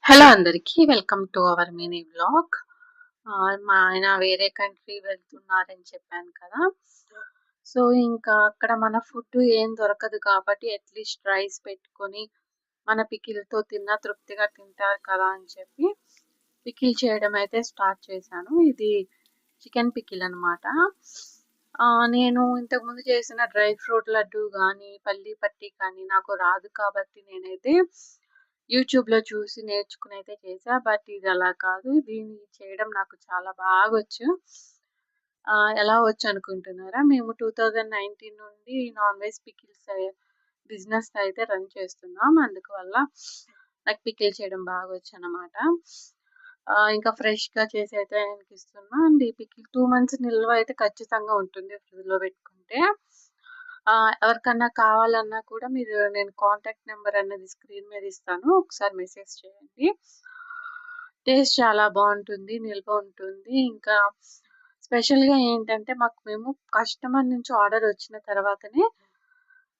Hello అందరికీ welcome to our mini vlog. మా ఆయన వేరే కంట్రీ వెళ్తున్నారని చెప్పాను కదా. సో ఇంకా అక్కడ మన ఫుడ్ ఏం దొరకదు కాబట్టి అట్లీస్ట్ రైస్ పెట్టుకొని మన పికిల్తో తిన్నా తృప్తిగా తింటారు కదా అని చెప్పి పికిల్ చేయడం అయితే స్టార్ట్ చేశాను. ఇది చికెన్ పికిల్ అనమాట. నేను ఇంతకుముందు చేసిన డ్రై ఫ్రూట్ లడ్డు కానీ పల్లీ పట్టి కానీ నాకు రాదు కాబట్టి నేనైతే యూట్యూబ్లో చూసి నేర్చుకుని అయితే చేసా. బట్ ఇది అలా కాదు, దీన్ని చేయడం నాకు చాలా బాగొచ్చు. ఎలా వచ్చు అనుకుంటున్నారా? మేము 2019 నుండి నాన్ వెజ్ పికిల్స్ బిజినెస్ అయితే రన్ చేస్తున్నాం. అందువల్ల నాకు పికిల్ చేయడం బాగొచ్చు అనమాట. ఇంకా ఫ్రెష్గా చేసి అయితే ఆయనకి ఇస్తున్నా. అండ్ ఈ పికిల్ 2 months నిల్వ అయితే ఖచ్చితంగా ఉంటుంది ఫ్రిడ్జ్లో పెట్టుకుంటే. ఎవరికన్నా కావాలన్నా కూడా నేను కాంటాక్ట్ నెంబర్ అన్నది స్క్రీన్ మీద ఇస్తాను, ఒకసారి మెసేజ్ చేయండి. టేస్ట్ చాలా బాగుంటుంది, నిల్వ ఉంటుంది. ఇంకా స్పెషల్గా ఏంటంటే మేము కస్టమర్ నుంచి ఆర్డర్ వచ్చిన తర్వాతనే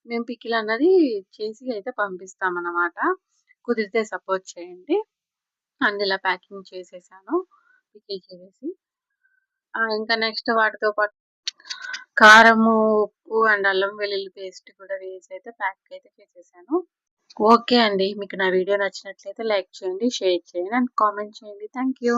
మేము పికిల్ అన్నది చేసి అయితే పంపిస్తామన్నమాట. కుదిరితే సపోర్ట్ చేయండి. అందులో ప్యాకింగ్ చేసేసాను పికిల్ చేసేసి. ఇంకా నెక్స్ట్ వాటితో పాటు కారము, ఉప్పు అండ్ అల్లం వెల్లుల్లి పేస్ట్ కూడా వేసి అయితే ప్యాక్ అయితే చేసేసాను. ఓకే అండి, మీకు నా వీడియో నచ్చినట్లయితే లైక్ చేయండి, షేర్ చేయండి అండ్ కామెంట్ చేయండి. Thank you.